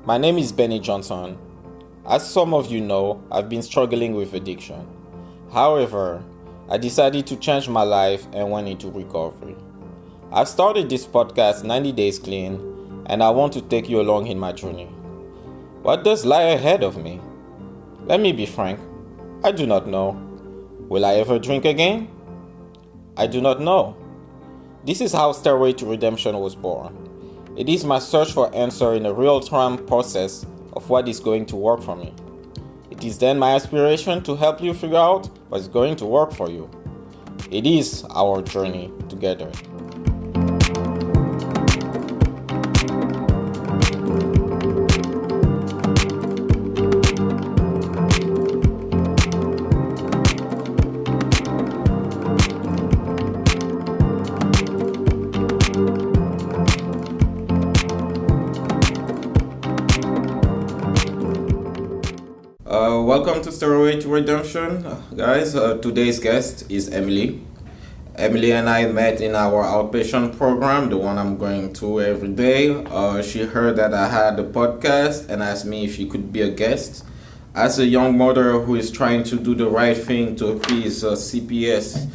My name is Benny Johnson. As some of you know, I've been struggling with addiction. However, I decided to change my life and went into recovery. I've started this podcast 90 Days Clean, and I want to take you along in my journey. What does lie ahead of me? Let me be frank. I do not know. Will I ever drink again? I do not know. This is how Stairway to Redemption was born. It is my search for answer in a real-time process of what is going to work for me. It is then my aspiration to help you figure out what's going to work for you. It is our journey together. Welcome to Stairway to Redemption, guys. Today's guest is Emily. Emily and I met in our outpatient program, the one I'm going to every day. She heard that I had a podcast and asked me if she could be a guest. As a young mother who is trying to do the right thing to appease CPS,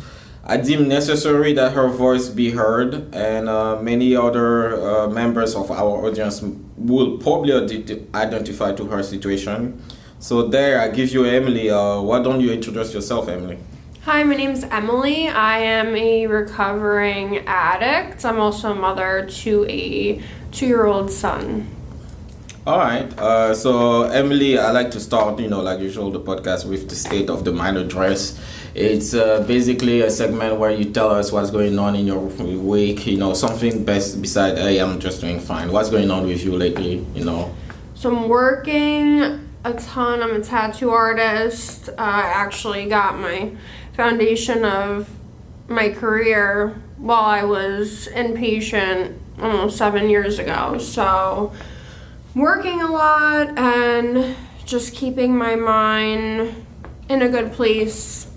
I deem necessary that her voice be heard, and many other members of our audience will probably identify to her situation. So there, I give you Emily. Why don't you introduce yourself, Emily? Hi, my name's Emily. I am a recovering addict. I'm also a mother to a 2-year-old son. All right. So Emily, I like to start, like usual, the podcast with the state of the mind address. It's basically a segment where you tell us what's going on in your week. Something best beside, hey, I'm just doing fine. What's going on with you lately? So I'm working a ton. I'm a tattoo artist. I actually got my foundation of my career while I was inpatient almost 7 years ago. So working a lot and just keeping my mind in a good place,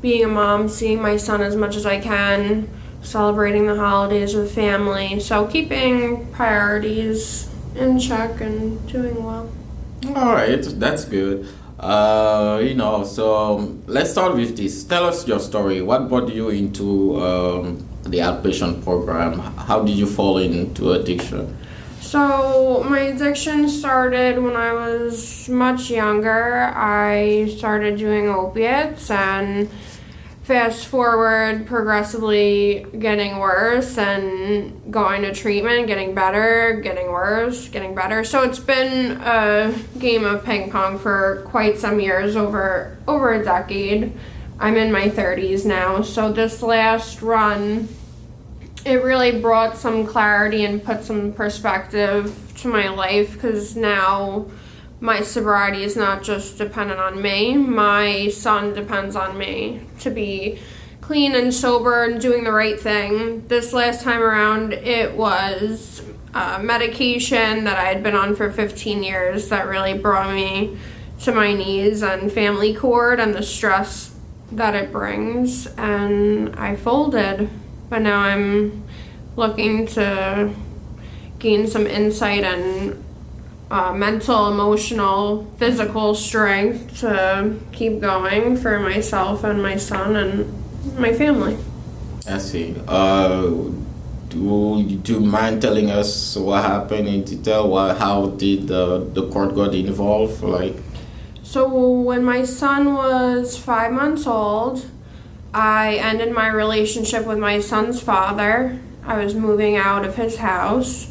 being a mom, seeing my son as much as I can, celebrating the holidays with family. So keeping priorities in check and doing well. All right, that's good. So let's start with this. Tell us your story. What brought you into the outpatient program? How did you fall into addiction? So my addiction started when I was much younger. I started doing opiates and fast forward, progressively getting worse and going to treatment, getting better, getting worse, getting better. So it's been a game of ping pong for quite some years, over a decade. I'm in my 30s now. So this last run, it really brought some clarity and put some perspective to my life, because now my sobriety is not just dependent on me. My son depends on me to be clean and sober and doing the right thing. This last time around, it was medication that I had been on for 15 years that really brought me to my knees, and family court and the stress that it brings. And I folded, but now I'm looking to gain some insight and mental, emotional, physical strength to keep going for myself and my son and my family. I see. Do you mind telling us what happened in detail? How did the court got involved? So when my son was 5 months old, I ended my relationship with my son's father. I was moving out of his house,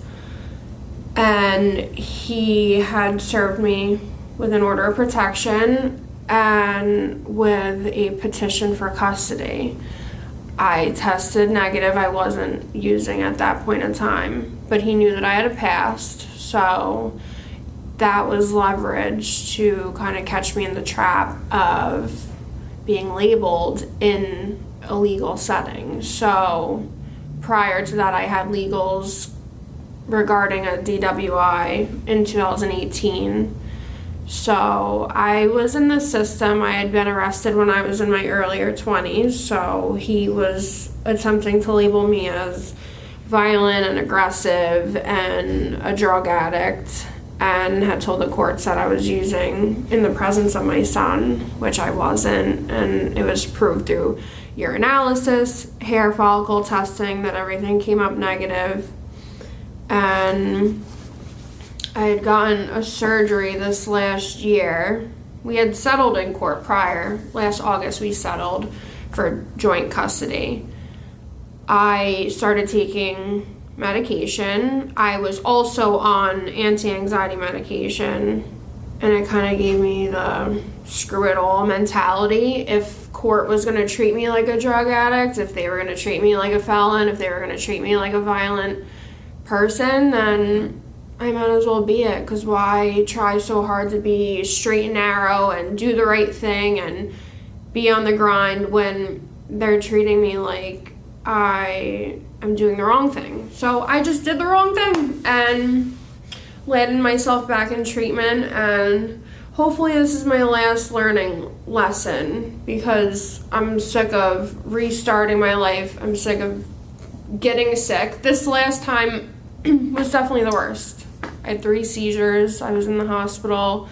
and he had served me with an order of protection and with a petition for custody. I tested negative. I wasn't using at that point in time, but he knew that I had a past, so that was leverage to kind of catch me in the trap of being labeled in a legal setting. So prior to that, I had legals regarding a DWI in 2018. So I was in the system. I had been arrested when I was in my earlier 20s, so he was attempting to label me as violent and aggressive and a drug addict. and had told the courts that I was using in the presence of my son, which I wasn't, and it was proved through urinalysis, hair follicle testing, that everything came up negative. And I had gotten a surgery this last year. We had settled in court prior. Last August we settled for joint custody. I started taking medication. I was also on anti-anxiety medication, and it kind of gave me the screw it all mentality. If court was going to treat me like a drug addict, if they were going to treat me like a felon, if they were going to treat me like a violent person, then I might as well be it, because why try so hard to be straight and narrow and do the right thing and be on the grind when they're treating me like I'm doing the wrong thing. So I just did the wrong thing and landed myself back in treatment, and hopefully this is my last learning lesson, because I'm sick of restarting my life. I'm sick of getting sick. This last time was definitely the worst. I had 3 seizures. I was in the hospital.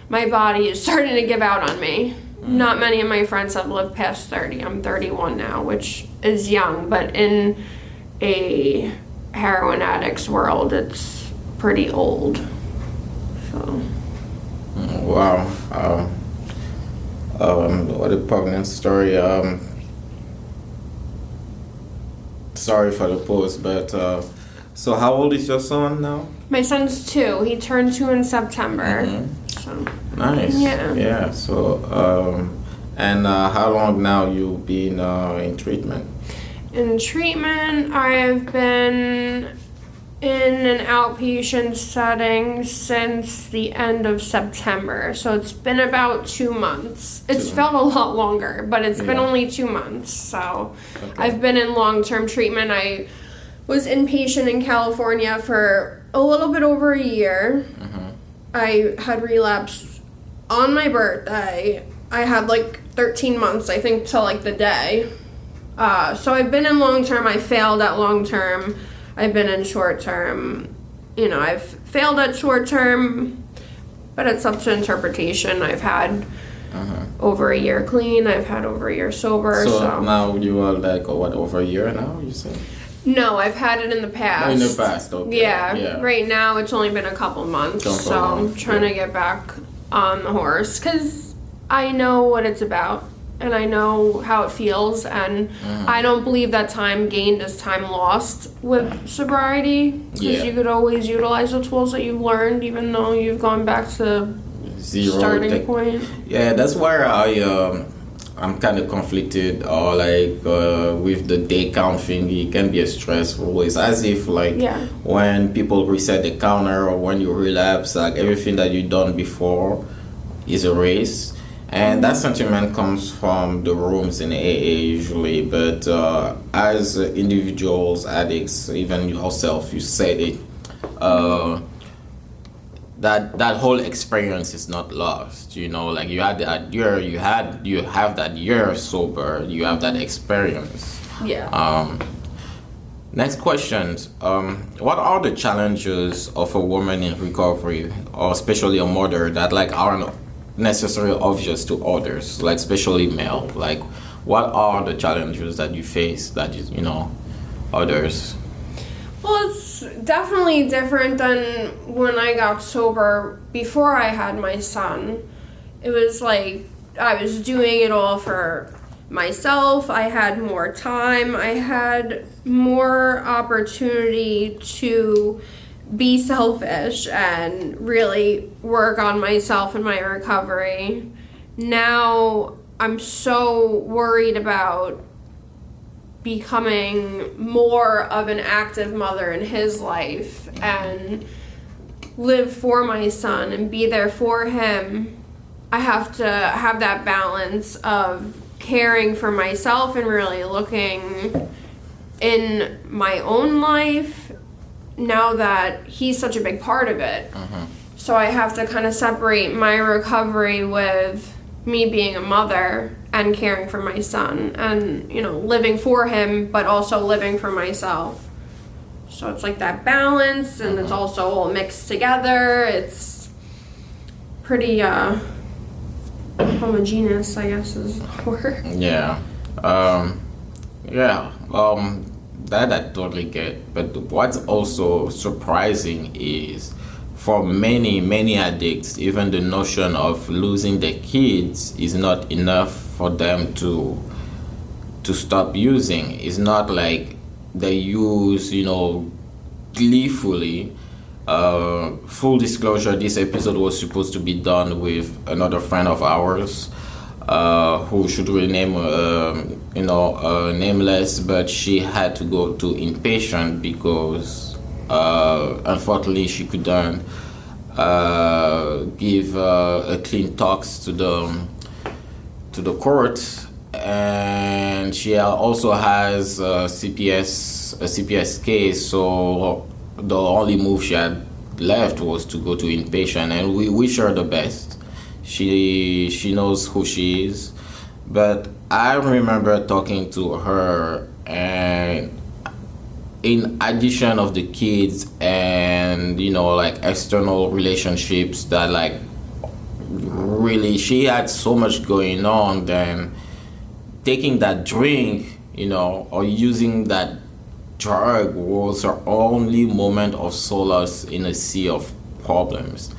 My body is starting to give out on me. Not many of my friends have lived past 30. I'm 31 now, which is young, but in a heroin addict's world, it's pretty old. So. Wow. What a poignant story. Sorry for the pause, but so how old is your son now? My son's 2. He turned 2 in September. So. Nice. Yeah. Yeah. So, and how long now you been in treatment? In treatment, I've been in an outpatient setting since the end of September. So it's been about 2 months. It's felt a lot longer, but it's been only 2 months. So I've been in long-term treatment. I was inpatient in California for a little bit over a year. I had relapsed on my birthday. I had like 13 months, I think, till like the day. So I've been in long-term. I failed at long-term. I've been in short-term. You know, I've failed at short-term, but it's up to interpretation. I've had over a year clean. I've had over a year sober. So now you are like, over a year now, you said? No, I've had it in the past. Oh, in the past, okay. Yeah. Right now it's only been a couple months, so I'm trying to get back on the horse, because I know what it's about, and I know how it feels, and I don't believe that time gained is time lost with sobriety, because you could always utilize the tools that you've learned, even though you've gone back to zero starting point. Yeah, that's where I'm kind of conflicted, or like with the day count thing. It can be a stressful. It's as if like when people reset the counter, or when you relapse, like everything that you've done before is erased. And that sentiment comes from the rooms in AA usually, but as individuals, addicts, even yourself, you said it, that whole experience is not lost. You know, like you had that year, you have that year sober, you have that experience. Yeah. Next question. What are the challenges of a woman in recovery, or especially a mother, that like aren't necessarily obvious to others, like especially male? Like, what are the challenges that you face that others? Well, it's definitely different than when I got sober before I had my son. It was like I was doing it all for myself. I had more time. I had more opportunity to be selfish and really work on myself and my recovery. Now I'm so worried about becoming more of an active mother in his life and live for my son and be there for him. I have to have that balance of caring for myself and really looking in my own life now that he's such a big part of it. So I have to kind of separate my recovery with me being a mother and caring for my son and, living for him, but also living for myself. So it's like that balance, and it's also all mixed together. It's pretty homogeneous, I guess is the word. Yeah. That I totally get. But what's also surprising is for many addicts, even the notion of losing their kids is not enough for them to stop using. It's not like they use, gleefully. Full disclosure, this episode was supposed to be done with another friend of ours, who should rename, nameless, but she had to go to inpatient because, unfortunately, she couldn't give a clean talks to the court, and she also has a CPS case, so the only move she had left was to go to inpatient, and we wish her the best. She knows who she is, but I remember talking to her, and in addition of the kids and external relationships that really she had so much going on, then taking that drink, or using that drug was her only moment of solace in a sea of problems.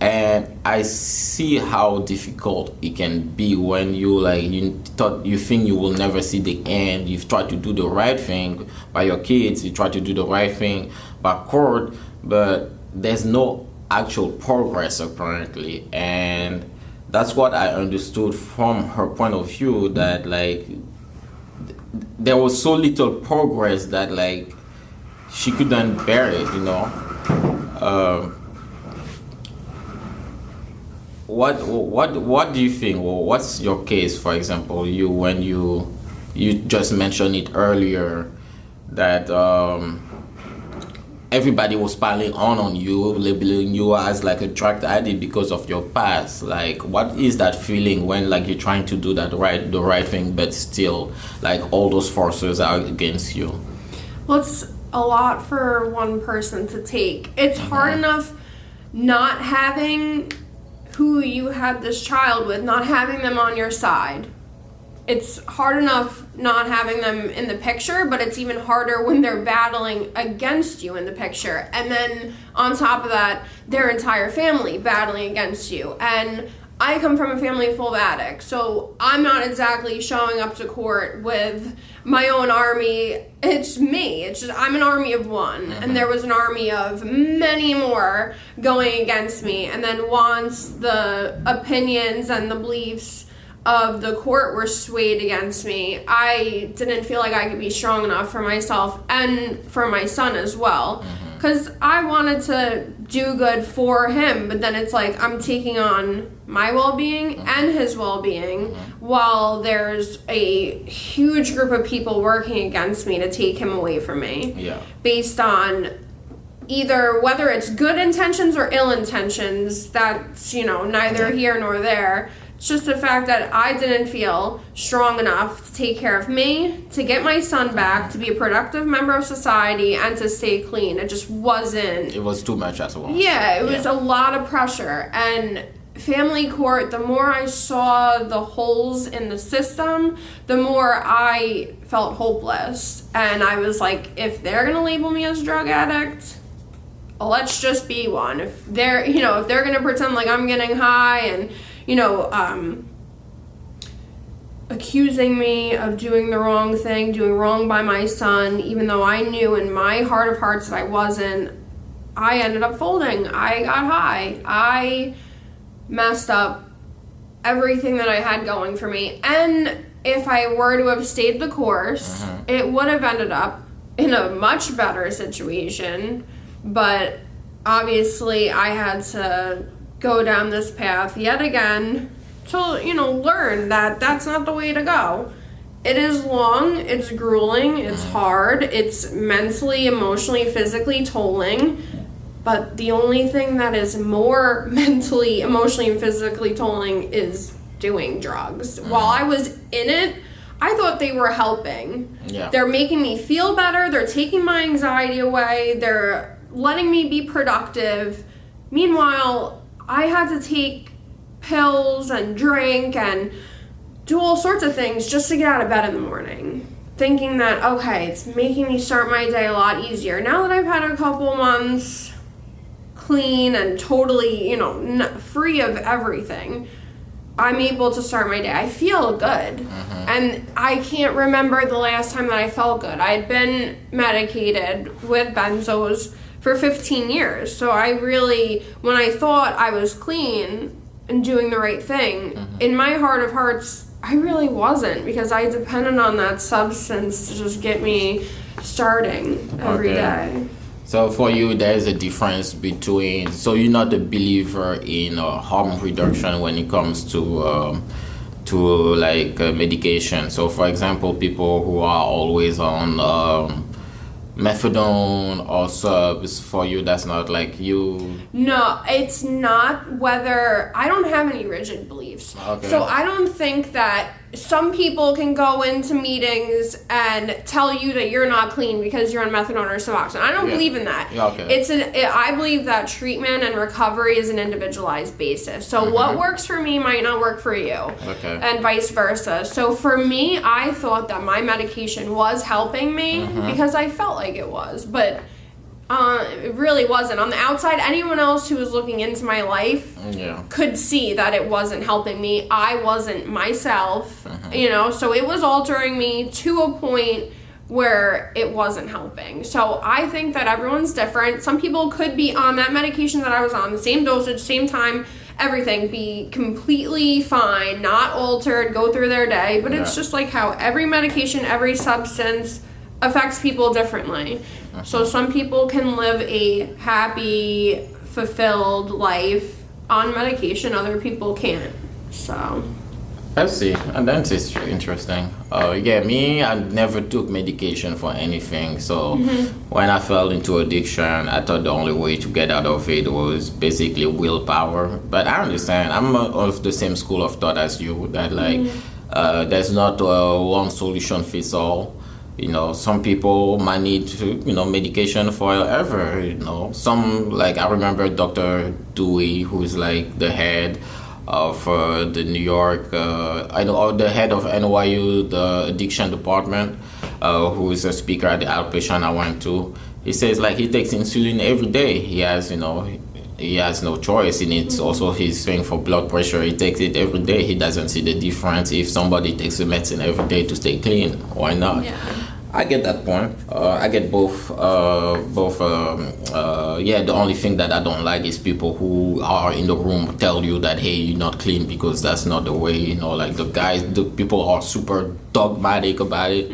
And I see how difficult it can be when you think you will never see the end. You've tried to do the right thing by your kids, you try to do the right thing by court, but there's no actual progress apparently. And that's what I understood from her point of view, that there was so little progress that she couldn't bear it, What do you think? Well, what's your case, for example? When you just mentioned it earlier that everybody was piling on you, labeling you as a drug addict because of your past. What is that feeling when you're trying to do the right thing, but still all those forces are against you? Well, it's a lot for one person to take. It's hard enough not having who you had this child with, not having them on your side. It's hard enough not having them in the picture, but it's even harder when they're battling against you in the picture. And then on top of that, their entire family battling against you. And I come from a family full of addicts, so I'm not exactly showing up to court with my own army. It's me. It's just I'm an army of one, and there was an army of many more going against me. And then once the opinions and the beliefs of the court were swayed against me, I didn't feel like I could be strong enough for myself and for my son as well. Because I wanted to do good for him, but then it's I'm taking on my well-being and his well-being while there's a huge group of people working against me to take him away from me. Yeah. Based on either whether it's good intentions or ill intentions, that's, neither here nor there. It's just the fact that I didn't feel strong enough to take care of me, to get my son back, to be a productive member of society, and to stay clean. It just wasn't. It was too much as well. Yeah, it was a lot of pressure. And family court, the more I saw the holes in the system, the more I felt hopeless. And I was like, if they're going to label me as a drug addict, let's just be one. If they're going to pretend like I'm getting high and accusing me of doing the wrong thing, doing wrong by my son, even though I knew in my heart of hearts that I wasn't, I ended up folding. I got high. I messed up everything that I had going for me. And if I were to have stayed the course, it would have ended up in a much better situation. But obviously I had to go down this path yet again to, learn that that's not the way to go. It is long, it's grueling, it's hard, it's mentally, emotionally, physically tolling, but the only thing that is more mentally, emotionally, and physically tolling is doing drugs. While I was in it, I thought they were helping. Yeah. They're making me feel better. They're taking my anxiety away. They're letting me be productive. Meanwhile, I had to take pills and drink and do all sorts of things just to get out of bed in the morning. Thinking that, okay, it's making me start my day a lot easier. Now that I've had a couple months clean and totally, free of everything, I'm able to start my day. I feel good. And I can't remember the last time that I felt good. I had been medicated with benzos for 15 years. So I really, when I thought I was clean and doing the right thing, in my heart of hearts, I really wasn't, because I depended on that substance to just get me starting every day. So for you, there is a difference between, so you're not a believer in harm reduction when it comes to medication. So for example, people who are always on methadone or subs, for you, that's not like you? No, it's not. Whether, I don't have any rigid beliefs. Okay. So I don't think that some people can go into meetings and tell you that you're not clean because you're on methadone or Suboxone. I don't believe in that. Okay. I believe that treatment and recovery is an individualized basis. So what works for me might not work for you. Okay. And vice versa. So for me, I thought that my medication was helping me because I felt like it was. But it really wasn't. On the outside, anyone else who was looking into my life could see that it wasn't helping me. I wasn't myself, so it was altering me to a point where it wasn't helping. So I think that everyone's different. Some people could be on that medication that I was on, the same dosage, same time, everything, be completely fine, not altered, go through their day. But it's just like how every medication, every substance affects people differently. So some people can live a happy, fulfilled life on medication. Other people can't. So I see. And that's interesting. Me, I never took medication for anything. So when I fell into addiction, I thought the only way to get out of it was basically willpower. But I understand. I'm of the same school of thought as you, that there's not one solution fits all. Some people might need medication forever. Some, like, I remember Dr. Dewey, who is like the head of the New York, the head of NYU, the addiction department, who is a speaker at the outpatient I went to. He says, like, he takes insulin every day. He has no choice. He needs also his thing for blood pressure. He takes it every day. He doesn't see the difference. If somebody takes the medicine every day to stay clean, why not? Yeah. I get that point. I get both. The only thing that I don't like is people who are in the room tell you that, hey, you're not clean, because that's not the way. Like the people are super dogmatic about it.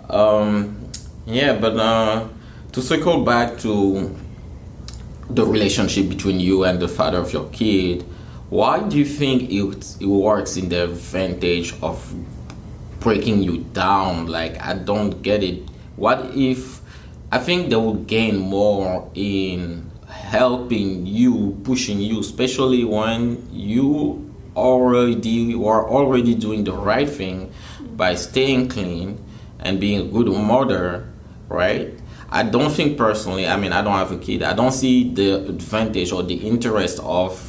But to circle back to the relationship between you and the father of your kid, why do you think it works in the advantage of breaking you down? Like, I don't get it. What if, I think they will gain more in helping you, pushing you, especially when you were already doing the right thing by staying clean and being a good mother, right? I don't think personally, I don't have a kid, I don't see the advantage or the interest of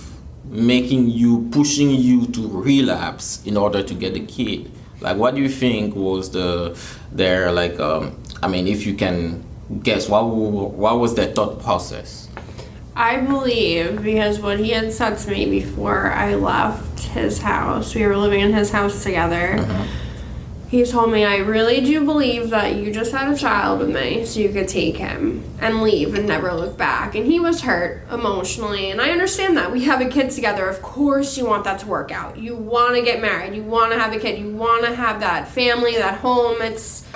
pushing you to relapse in order to get a kid. Like, what do you think was if you can guess, what was their thought process? I believe, because what he had said to me before I left his house, we were living in his house together, he told me, I really do believe that you just had a child with me so you could take him and leave and never look back. And he was hurt emotionally, and I understand that. We have a kid together. Of course you want that to work out. You want to get married. You want to have a kid. You want to have that family, that home. It's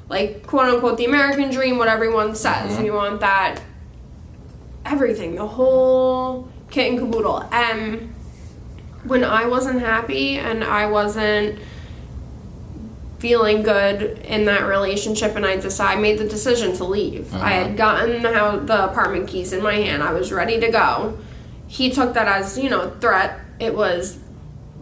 like, quote unquote, the American dream, what everyone says. You want that, everything, the whole kit and caboodle. And when I wasn't happy and I wasn't feeling good in that relationship, and I made the decision to leave. I had gotten the apartment keys in my hand. I was ready to go. He took that as, threat. It was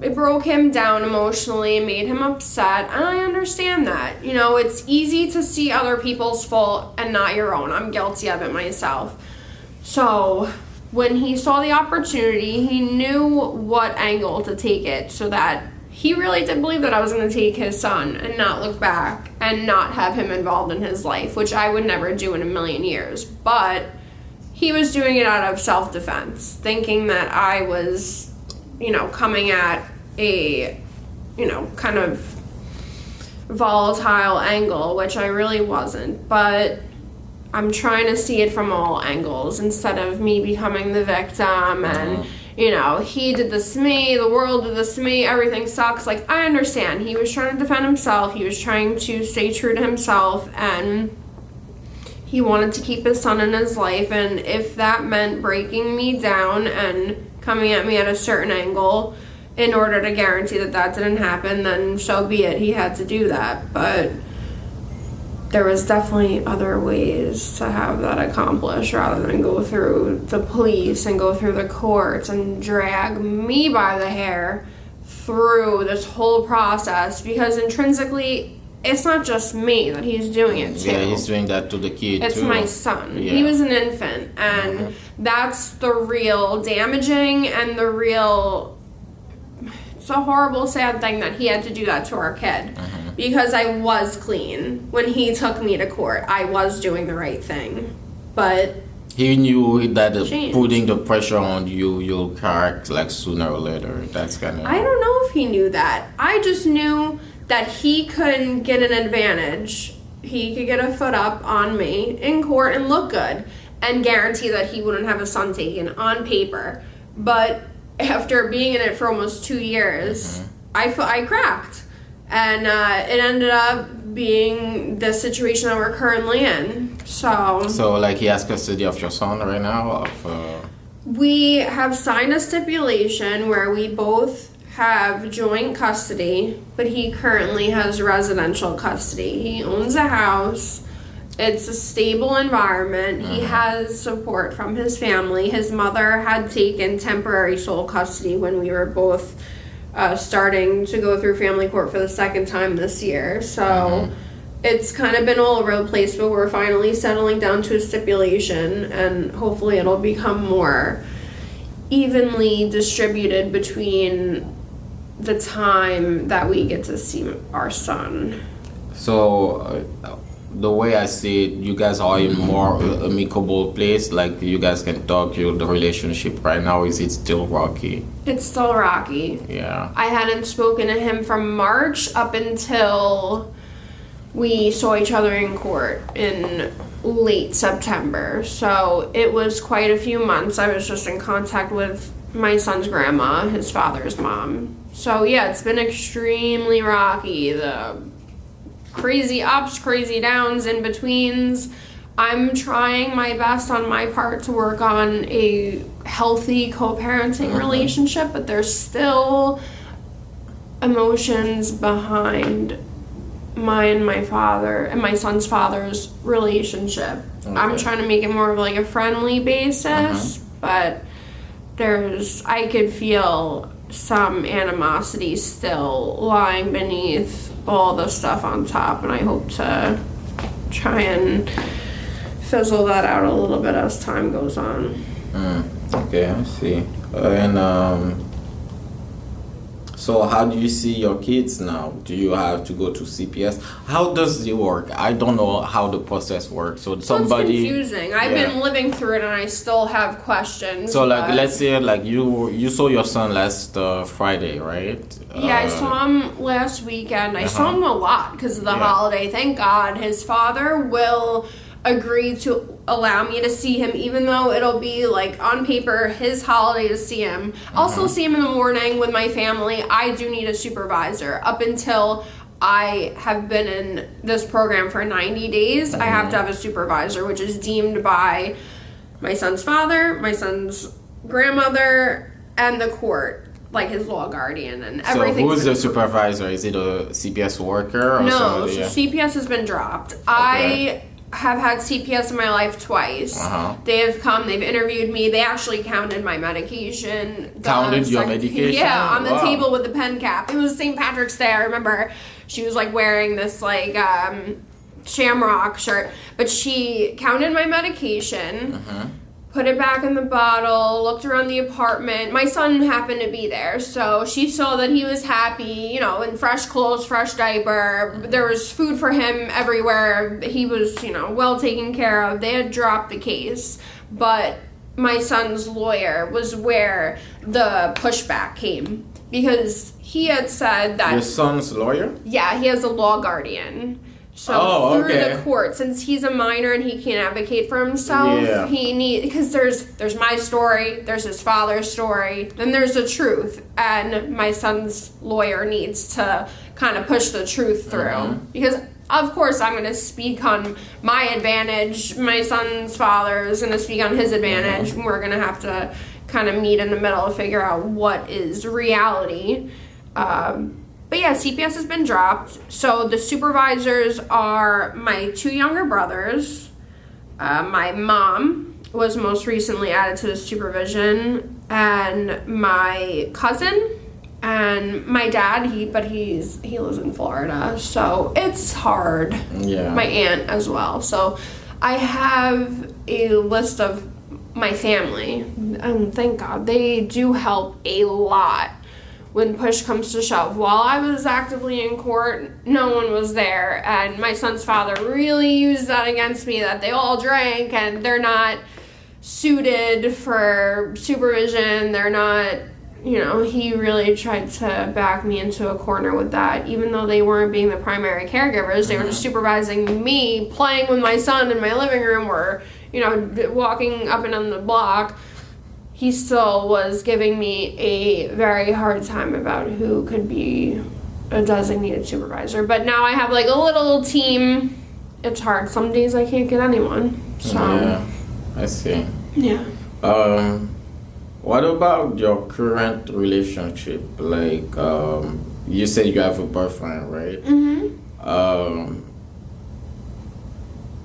it broke him down emotionally, made him upset, and I understand that. You know, it's easy to see other people's fault and not your own. I'm guilty of it myself. So when he saw the opportunity, he knew what angle to take it, so that he really did believe that I was going to take his son and not look back and not have him involved in his life, which I would never do in a million years. But he was doing it out of self-defense, thinking that I was, you know, coming at a, you know, kind of volatile angle, which I really wasn't. But I'm trying to see it from all angles instead of me becoming the victim and, you know, he did this to me, the world did this to me, everything sucks. Like, I understand. He was trying to defend himself. He was trying to stay true to himself, and he wanted to keep his son in his life. And if that meant breaking me down and coming at me at a certain angle in order to guarantee that that didn't happen, then so be it. He had to do that. But there was definitely other ways to have that accomplished rather than go through the police and go through the courts and drag me by the hair through this whole process, because intrinsically it's not just me that he's doing it to. Yeah, he's doing that to the kid it's too. My son. Yeah. He was an infant, and that's the real damaging and the real, it's a horrible, sad thing that he had to do that to our kid. Because I was clean. When he took me to court, I was doing the right thing. But he knew that changed. Putting the pressure on you, you'll correct like sooner or later. That's kind of... I don't know if he knew that. I just knew that he could get an advantage. He could get a foot up on me in court and look good and guarantee that he wouldn't have a son taken on paper. But after being in it for almost 2 years, I cracked. And it ended up being the situation that we're currently in. So like, he has custody of your son right now? We have signed a stipulation where we both have joint custody, but he currently has residential custody. He owns a house. It's a stable environment. He has support from his family. His mother had taken temporary sole custody when we were both starting to go through family court for the second time this year. So it's kind of been all over the place, but we're finally settling down to a stipulation, and hopefully it'll become more evenly distributed between the time that we get to see our son. So the way I see it, you guys are in more amicable place, like you guys can talk. The relationship right now, is it still rocky? It's still rocky. Yeah. I hadn't spoken to him from March up until we saw each other in court in late September. So it was quite a few months. I was just in contact with my son's grandma, his father's mom. So yeah, it's been extremely rocky. The crazy ups, crazy downs, in betweens. I'm trying my best on my part to work on a healthy co-parenting relationship, but there's still emotions behind my father and my son's father's relationship. Okay. I'm trying to make it more of like a friendly basis, but I could feel some animosity still lying beneath all the stuff on top, and I hope to try and fizzle that out a little bit as time goes on. Okay, I see. And so how do you see your kids now? Do you have to go to CPS? How does it work? I don't know how the process works. So somebody... It's confusing. I've been living through it, and I still have questions. So like, let's say like you saw your son last Friday, right? Yeah, I saw him last weekend. I saw him a lot because of the holiday. Thank God. His father will agree to allow me to see him, even though it'll be like on paper his holiday to see him. I'll still see him in the morning with my family. I do need a supervisor. Up until I have been in this program for 90 days, I have to have a supervisor, which is deemed by my son's father, my son's grandmother, and the court, like his law guardian and everything. So who is the supervisor? Is it a CPS worker or no, somebody? so CPS has been dropped. Okay. have had CPS in my life twice. They have come, they've interviewed me. They actually counted my medication. Counted your medication? Yeah, on the table with the pen cap. It was St. Patrick's Day. I remember she was like wearing this like shamrock shirt, but she counted my medication, put it back in the bottle, looked around the apartment. My son happened to be there, so she saw that he was happy, you know, in fresh clothes, fresh diaper. There was food for him everywhere. He was, you know, well taken care of. They had dropped the case, but my son's lawyer was where the pushback came, because he had said that... Your son's lawyer? Yeah, he has a law guardian. So through the court, since he's a minor and he can't advocate for himself, because there's my story, there's his father's story, then there's the truth, and my son's lawyer needs to kind of push the truth through, because of course I'm going to speak on my advantage, my son's father is going to speak on his advantage, and we're going to have to kind of meet in the middle to figure out what is reality. But yeah, CPS has been dropped. So the supervisors are my 2 younger brothers. My mom was most recently added to the supervision, and my cousin, and my dad. He lives in Florida, so it's hard. Yeah. My aunt as well. So I have a list of my family, and thank God they do help a lot. When push comes to shove, while I was actively in court, no one was there, and my son's father really used that against me, that they all drank and they're not suited for supervision, they're not, you know, he really tried to back me into a corner with that, even though they weren't being the primary caregivers, they were just supervising me, playing with my son in my living room, or, you know, walking up and down the block. He still was giving me a very hard time about who could be a designated supervisor. But now I have like a little team. It's hard. Some days I can't get anyone. So yeah, I see. Yeah. What about your current relationship? Like, you said you have a boyfriend, right?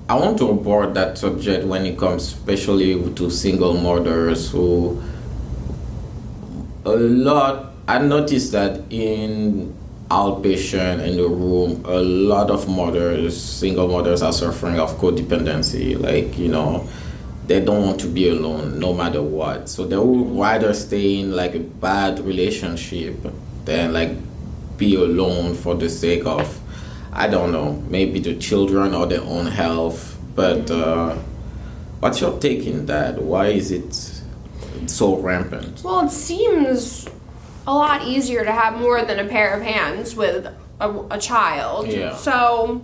I want to abort that subject when it comes especially to single mothers who I noticed that in outpatient in the room, a lot of single mothers are suffering of codependency. Like, you know, they don't want to be alone no matter what. So they would rather stay in like a bad relationship than like be alone for the sake of, I don't know, maybe the children or their own health. But what's your take in that? Why is it so rampant? Well, it seems a lot easier to have more than a pair of hands with a child. Yeah. So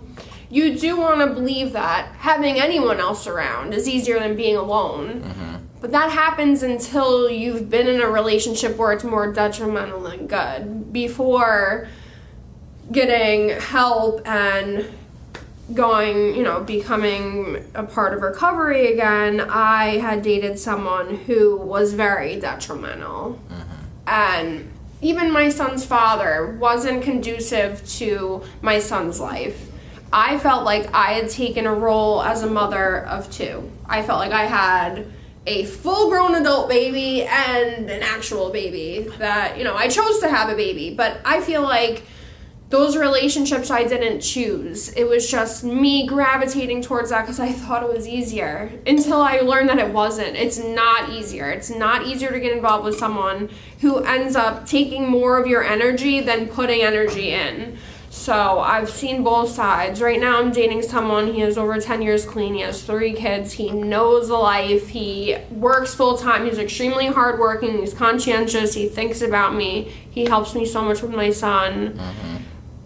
you do want to believe that having anyone else around is easier than being alone. But that happens until you've been in a relationship where it's more detrimental than good. Before getting help and going, you know, becoming a part of recovery again, I had dated someone who was very detrimental. And even my son's father wasn't conducive to my son's life. I felt like I had taken a role as a mother of 2. I felt like I had a full-grown adult baby and an actual baby that, you know, I chose to have a baby, but I feel like those relationships I didn't choose. It was just me gravitating towards that because I thought it was easier, until I learned that it wasn't. It's not easier. It's not easier to get involved with someone who ends up taking more of your energy than putting energy in. So I've seen both sides. Right now I'm dating someone, he has over 10 years clean, he has 3 kids, he knows the life, he works full-time, he's extremely hardworking, he's conscientious, he thinks about me, he helps me so much with my son.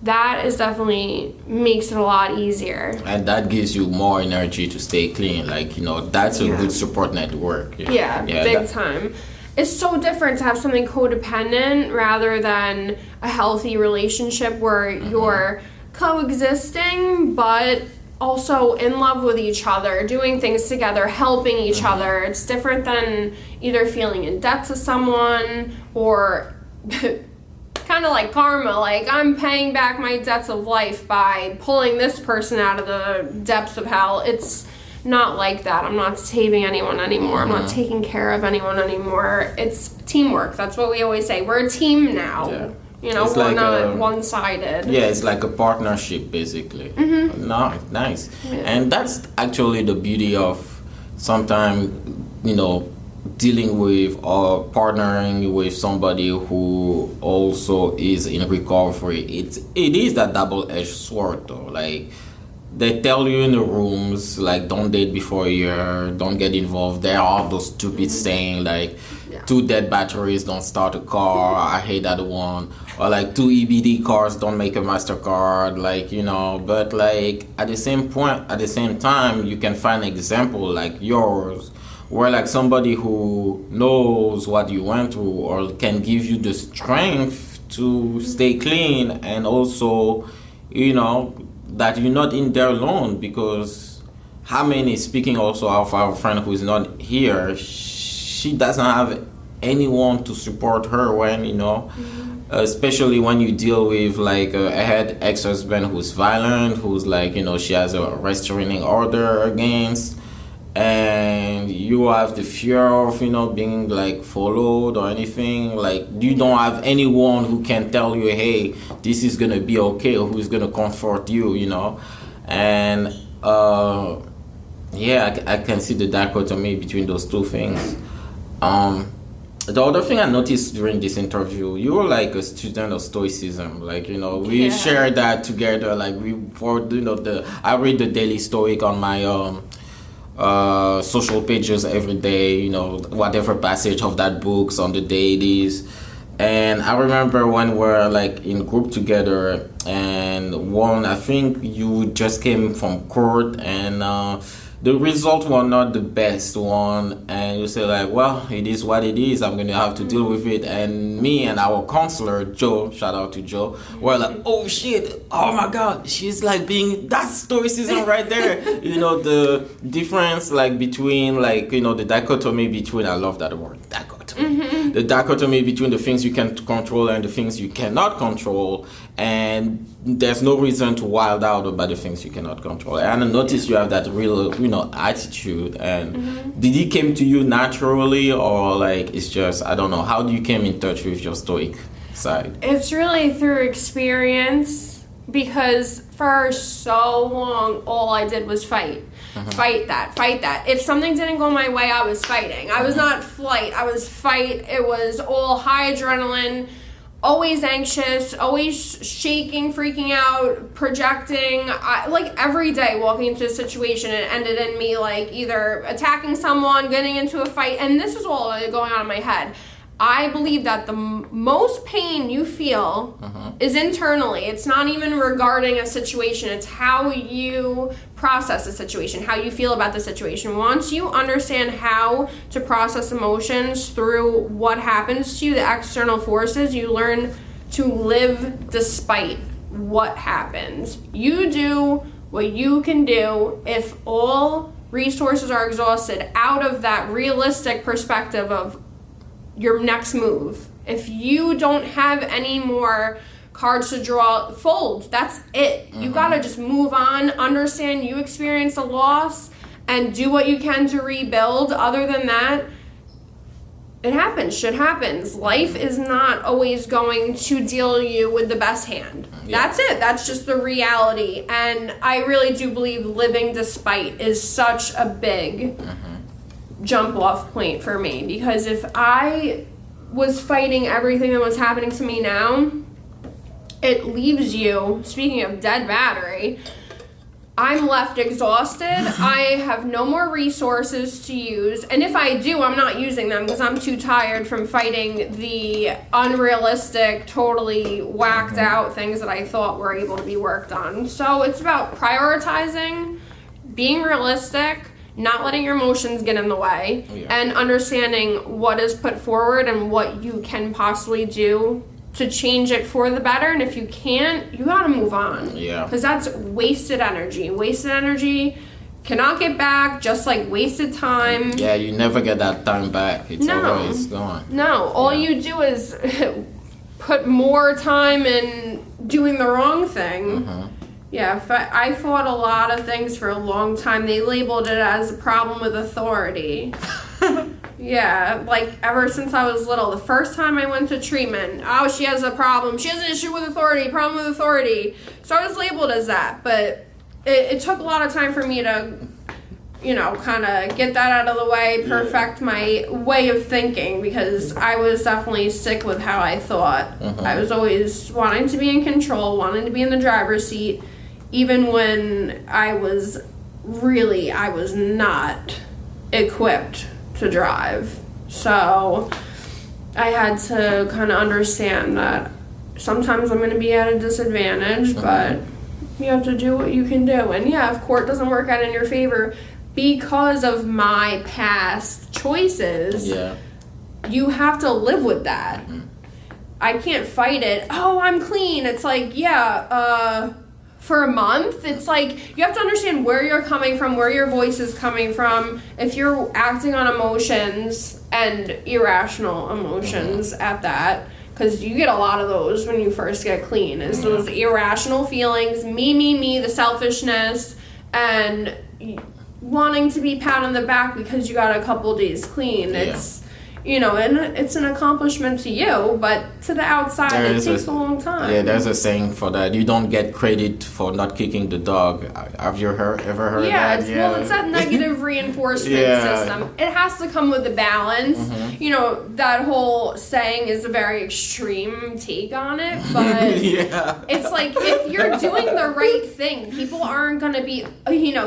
That is definitely makes it a lot easier. And that gives you more energy to stay clean. Like, you know, that's a good support network. Yeah, big time. It's so different to have something codependent rather than a healthy relationship where you're coexisting but also in love with each other, doing things together, helping each other. It's different than either feeling in debt to someone or kind kind of like karma. Like, I'm paying back my debts of life by pulling this person out of the depths of hell. It's not like that. I'm not saving anyone anymore. I'm not taking care of anyone anymore. It's teamwork. That's what we always say. We're a team now. Yeah. You know, we're not one-sided. Yeah, it's like a partnership, basically. Nice. Yeah. And that's actually the beauty of sometimes, you know, dealing with or partnering with somebody who also is in recovery. It is that double-edged sword, though. Like, they tell you in the rooms, like, don't date before a year, don't get involved. There are those stupid saying, like, 2 dead batteries don't start a car. I hate that one. Or, like, 2 EBD cars don't make a MasterCard. Like, you know, but, like, at the same time, you can find an example like yours where, like, somebody who knows what you went through or can give you the strength to stay clean, and also, you know, that you're not in there alone. Because how many, speaking also of our friend who is not here, she doesn't have anyone to support her when, you know, especially when you deal with, like, a ex-husband who's violent, who's, like, you know, she has a restraining order against, and you have the fear of, you know, being, like, followed or anything. Like, you don't have anyone who can tell you, hey, this is gonna be okay, or who's gonna comfort you, you know. And I can see the dichotomy between those two things. The other thing I noticed during this interview, you were like a student of Stoicism. Like, you know, we shared that together. Like, I read the Daily Stoic on my social pages every day, you know, whatever passage of that book's on the day it is. And I remember when we're, like, in group together, and I think you just came from court, and the result was not the best one, and you say, like, well, it is what it is, I'm gonna have to deal with it. And me and our counselor Joe, shout out to Joe, were like, oh shit, oh my god, she's like being, that's Stoicism right there. You know, the difference, like, between, like, you know, the dichotomy between, I love that word, dichotomy, the dichotomy between the things you can control and the things you cannot control. And there's no reason to wild out about the things you cannot control. And I noticed you have that real, you know, attitude. And did it came to you naturally, or, like, it's just, I don't know, how do you came in touch with your stoic side? It's really through experience, because for so long, all I did was fight. Fight that. If something didn't go my way, I was fighting. I was not flight, I was fight. It was all high adrenaline, always anxious, always shaking, freaking out, projecting. Like, every day walking into a situation, it ended in me, like, either attacking someone, getting into a fight, and this is all going on in my head. I believe that the most pain you feel is internally. It's not even regarding a situation. It's how you process the situation, how you feel about the situation. Once you understand how to process emotions through what happens to you, the external forces, you learn to live despite what happens. You do what you can do. If all resources are exhausted, out of that realistic perspective of your next move, if you don't have any more cards to draw, fold. That's it. You gotta just move on, understand you experienced a loss, and do what you can to rebuild. Other than that, it happens. Shit happens. Life is not always going to deal you with the best hand. That's it. That's just the reality. And I really do believe living despite is such a big jump off point for me, because if I was fighting everything that was happening to me now, it leaves you, speaking of dead battery, I'm left exhausted. I have no more resources to use, and if I do, I'm not using them because I'm too tired from fighting the unrealistic, totally whacked out things that I thought were able to be worked on. So it's about prioritizing, being realistic, not letting your emotions get in the way, and understanding what is put forward and what you can possibly do to change it for the better. And if you can't, you gotta move on. Because that's wasted energy. Wasted energy cannot get back, just like wasted time. Yeah, you never get that time back. It's always gone. No, all you do is put more time in doing the wrong thing. Yeah, I fought a lot of things for a long time. They labeled it as a problem with authority. Yeah, like ever since I was little. The first time I went to treatment, oh, she has a problem. She has an issue with authority, problem with authority. So I was labeled as that. But it took a lot of time for me to, kind of get that out of the way, perfect my way of thinking, because I was definitely sick with how I thought. I was always wanting to be in control, wanting to be in the driver's seat, even when I was not equipped to drive. So I had to kind of understand that sometimes I'm going to be at a disadvantage, but you have to do what you can do. And yeah, if court doesn't work out in your favor because of my past choices, you have to live with that. I can't fight it. Oh, I'm clean. It's like, for a month, it's like you have to understand where you're coming from, where your voice is coming from. If you're acting on emotions and irrational emotions at that, because you get a lot of those when you first get clean, is those irrational feelings, me, the selfishness, and wanting to be pat on the back because you got a couple days clean. It's and it's an accomplishment to you, but to the outside, it takes a long time. Yeah, there's a saying for that. You don't get credit for not kicking the dog. Have you ever heard that? It's that negative reinforcement system. It has to come with a balance. That whole saying is a very extreme take on it, but it's like if you're doing the right thing, people aren't going to be,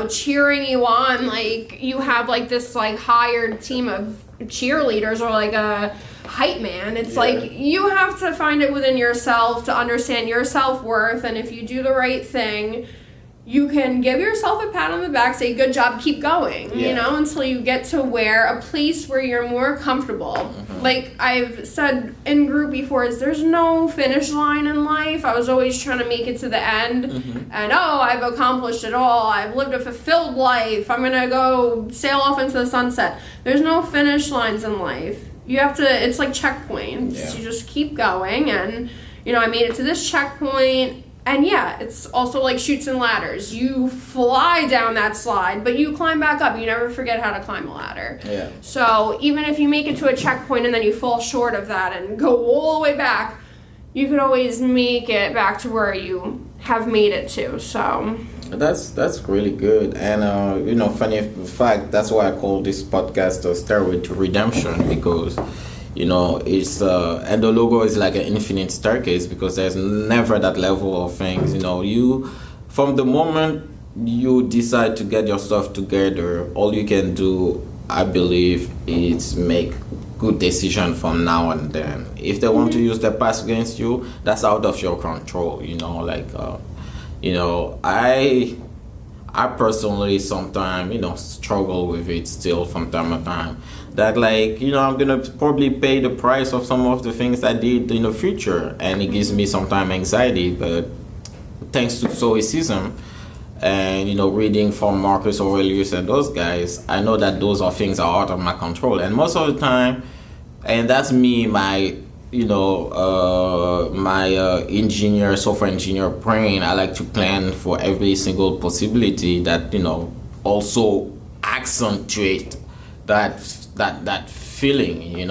cheering you on like you have like this like hired team of cheerleaders or like a hype man. It's like you have to find it within yourself to understand your self-worth, and if you do the right thing, you can give yourself a pat on the back, say good job, keep going, until you get to a place where you're more comfortable. Like I've said in group before, is there's no finish line in life. I was always trying to make it to the end, and I've accomplished it all. I've lived a fulfilled life. I'm gonna go sail off into the sunset. There's no finish lines in life. You have to, it's like checkpoints. You just keep going, and I made it to this checkpoint. And it's also like chutes and ladders. You fly down that slide, but you climb back up. You never forget how to climb a ladder. So even if you make it to a checkpoint and then you fall short of that and go all the way back, you could always make it back to where you have made it to. So that's really good. And funny fact, that's why I call this podcast Stairway to Redemption, because it's and the logo is like an infinite staircase, because there's never that level of things. You from the moment you decide to get your stuff together, all you can do, I believe, is make good decision from now and then. If they want to use the past against you, that's out of your control. I personally sometimes struggle with it still from time to time. That I'm gonna probably pay the price of some of the things I did in the future, and it gives me sometimes anxiety. But thanks to stoicism and reading from Marcus Aurelius and those guys, I know that those are things are out of my control, and most of the time, and that's me, my software engineer brain, I like to plan for every single possibility that also accentuate that feeling,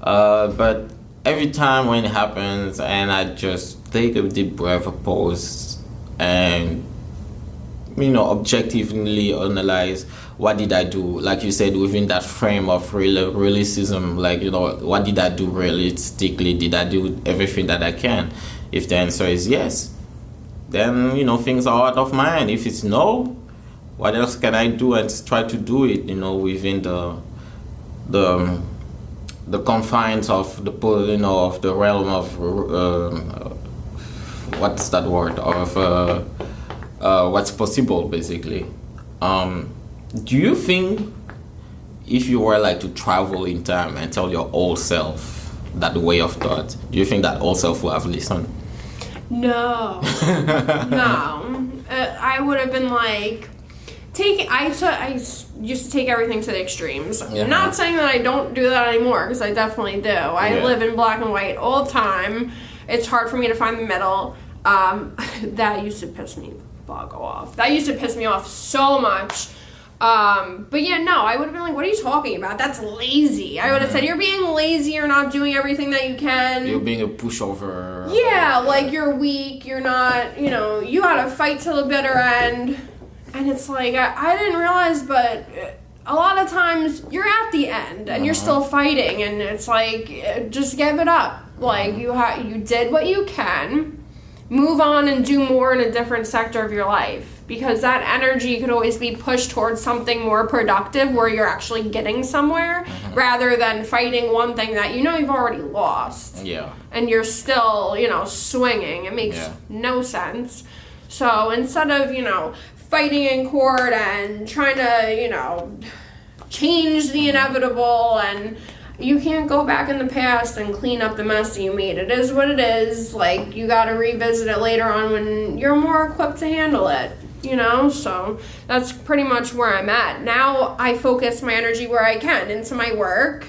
but every time when it happens, and I just take a deep breath, a pause, and objectively analyze what did I do, like you said, within that frame of realism, what did I do realistically? Did I do everything that I can? If the answer is yes, then things are out of my hand. If it's no, what else can I do? And try to do it within the confines of of the realm of what's that word, of what's possible, basically. Do you think if you were to travel in time and tell your old self that way of thought, do you think that old self would have listened? No. No. I would have been like, I used to take everything to the extremes. Yeah. I'm not saying that I don't do that anymore, because I definitely do. I live in black and white all the time. It's hard for me to find the middle. That used to piss me the fuck off. That used to piss me off so much. But yeah, no, I would have been like, what are you talking about? That's lazy. I would have said, you're being lazy, you're not doing everything that you can. You're being a pushover. Yeah, like you're weak, you're not, you gotta fight till the bitter end. And it's like, I didn't realize, but a lot of times you're at the end and you're still fighting, and it's like, just give it up. Like, you did what you can. Move on and do more in a different sector of your life, because that energy could always be pushed towards something more productive where you're actually getting somewhere, rather than fighting one thing that you've already lost. Yeah. And you're still, swinging. It makes no sense. So instead of, fighting in court and trying to, change the inevitable, and you can't go back in the past and clean up the mess that you made. It is what it is. Like, you got to revisit it later on when you're more equipped to handle it, So that's pretty much where I'm at. Now I focus my energy where I can, into my work,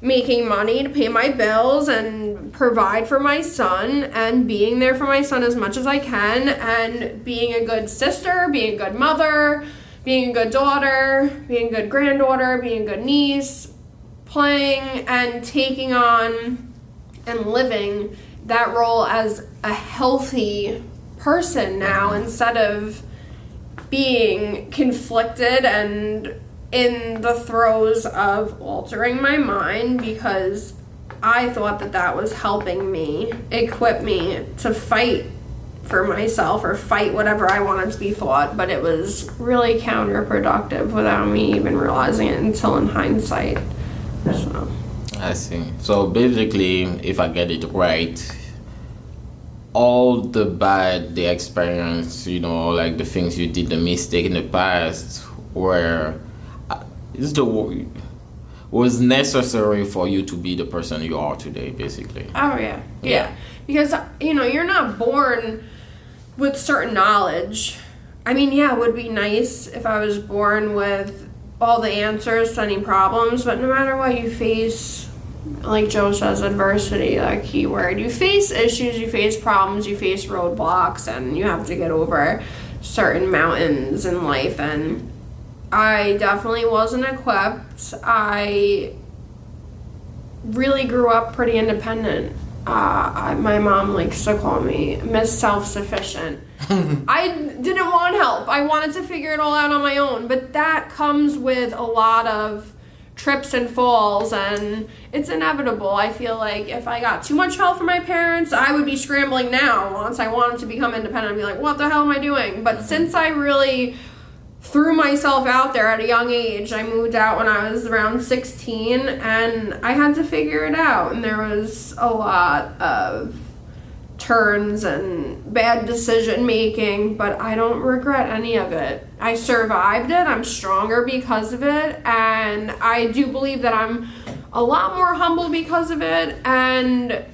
making money to pay my bills and provide for my son, and being there for my son as much as I can, and being a good sister, being a good mother, being a good daughter, being a good granddaughter, being a good niece, playing and taking on and living that role as a healthy person now, instead of being conflicted and in the throes of altering my mind, because I thought that was helping me, equip me to fight for myself or fight whatever I wanted to be fought, but it was really counterproductive without me even realizing it until in hindsight. So. I see. So basically, if I get it right, all the bad, the experience, like the things you did, the mistake in the past, was necessary for you to be the person you are today, basically. Oh, yeah. Because, you're not born with certain knowledge. I mean, yeah, it would be nice if I was born with all the answers to any problems, but no matter what you face, like Joe says, adversity, that key word. You face issues, you face problems, you face roadblocks, and you have to get over certain mountains in life, and I definitely wasn't equipped. I really grew up pretty independent. My mom likes to call me Miss Self-Sufficient. I didn't want help. I wanted to figure it all out on my own, but that comes with a lot of trips and falls, and it's inevitable. I feel like if I got too much help from my parents, I would be scrambling now. Once I wanted to become independent, I'd be like, what the hell am I doing? But since I really threw myself out there at a young age, I moved out when I was around 16, and I had to figure it out, and there was a lot of turns and bad decision making, but I don't regret any of it. I survived it. I'm stronger because of it, and I do believe that I'm a lot more humble because of it, and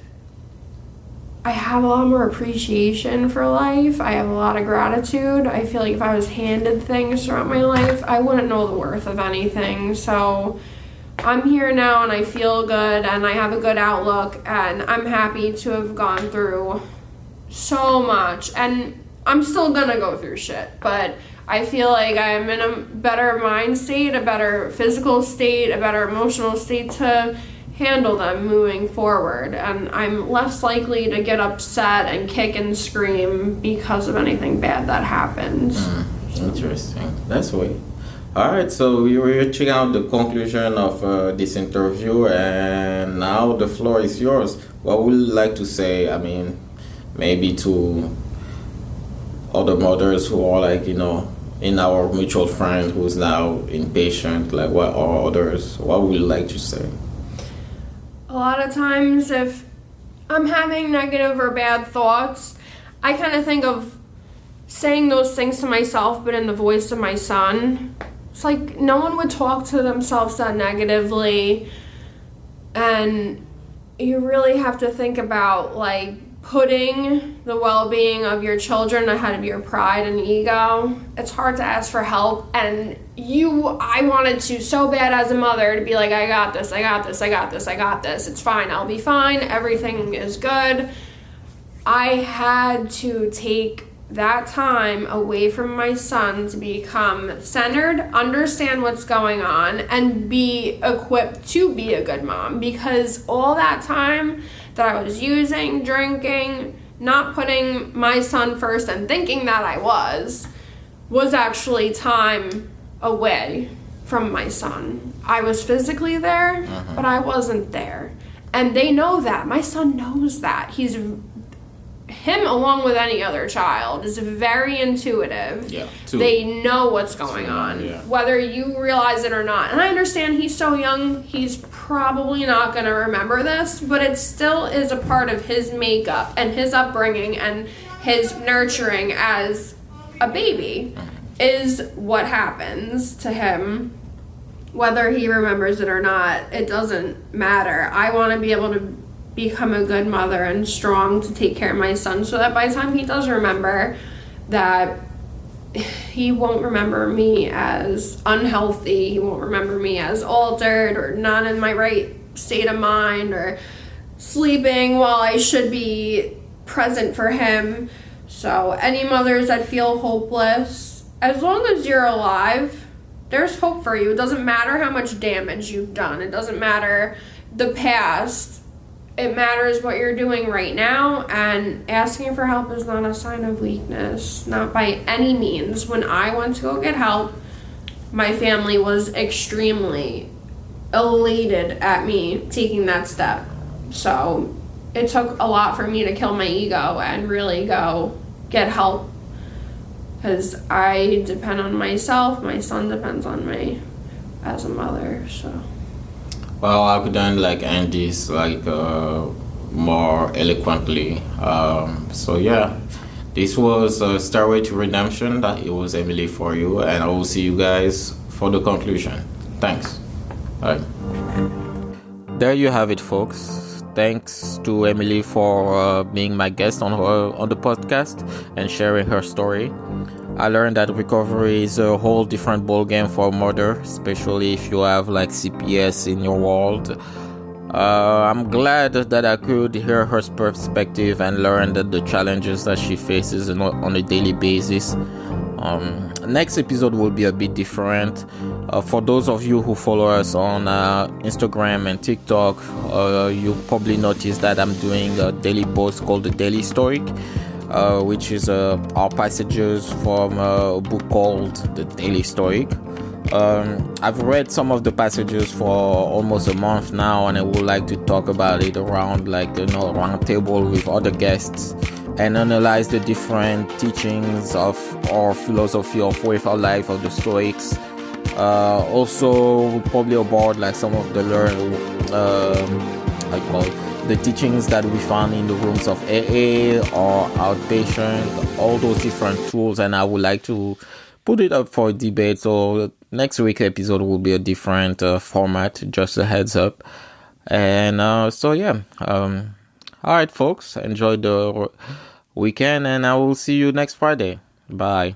I have a lot more appreciation for life. I have a lot of gratitude. I feel like if I was handed things throughout my life, I wouldn't know the worth of anything. So I'm here now, and I feel good, and I have a good outlook, and I'm happy to have gone through so much. And I'm still gonna go through shit, but I feel like I'm in a better mind state, a better physical state, a better emotional state to handle them moving forward, and I'm less likely to get upset and kick and scream because of anything bad that happens. Interesting. That's sweet. Alright, so we were reaching out the conclusion of this interview, and now the floor is yours. What would you like to say, maybe to other mothers who are in our mutual friend who's now inpatient, or others, what would you like to say? A lot of times if I'm having negative or bad thoughts, I kind of think of saying those things to myself, but in the voice of my son. It's like no one would talk to themselves that negatively, and you really have to think about putting the well-being of your children ahead of your pride and ego, it's hard to ask for help. And I wanted to so bad as a mother to be like, I got this, it's fine, I'll be fine, everything is good. I had to take that time away from my son to become centered, understand what's going on, and be equipped to be a good mom, because all that time that I was using, drinking, not putting my son first and thinking that I was actually time away from my son. I was physically there, but I wasn't there. And they know that. My son knows that. Him, along with any other child, is very intuitive. Yeah, they know what's going on, whether you realize it or not. And I understand he's so young, he's probably not going to remember this, but it still is a part of his makeup and his upbringing and his nurturing as a baby is what happens to him. Whether he remembers it or not, it doesn't matter. I want to be able to become a good mother and strong to take care of my son, so that by the time he does remember, that he won't remember me as unhealthy, he won't remember me as altered or not in my right state of mind or sleeping while I should be present for him. So any mothers that feel hopeless, as long as you're alive, there's hope for you. It doesn't matter how much damage you've done. It doesn't matter the past. It matters what you're doing right now, and asking for help is not a sign of weakness, not by any means. When I went to go get help, my family was extremely elated at me taking that step. So it took a lot for me to kill my ego and really go get help, because I depend on myself. My son depends on me as a mother, so. Well, I couldn't end this more eloquently. So yeah, this was Stairway to Redemption. That it was Emily for you, and I will see you guys for the conclusion. Thanks. Bye. There you have it, folks. Thanks to Emily for being my guest on the podcast and sharing her story. I learned that recovery is a whole different ballgame for a mother, especially if you have CPS in your world. I'm glad that I could hear her perspective and learn the challenges that she faces on a daily basis. Next episode will be a bit different. For those of you who follow us on Instagram and TikTok, you probably noticed that I'm doing a daily post called the Daily Stoic, which is our passages from a book called The Daily Stoic. I've read some of the passages for almost a month now, and I would like to talk about it around round table with other guests and analyze the different teachings of our philosophy of way of life of the Stoics. Also probably about some of the the teachings that we found in the rooms of AA or outpatient, all those different tools, and I would like to put it up for debate. So next week's episode will be a different format, just a heads up. And all right, folks, enjoy the weekend, and I will see you next Friday. Bye.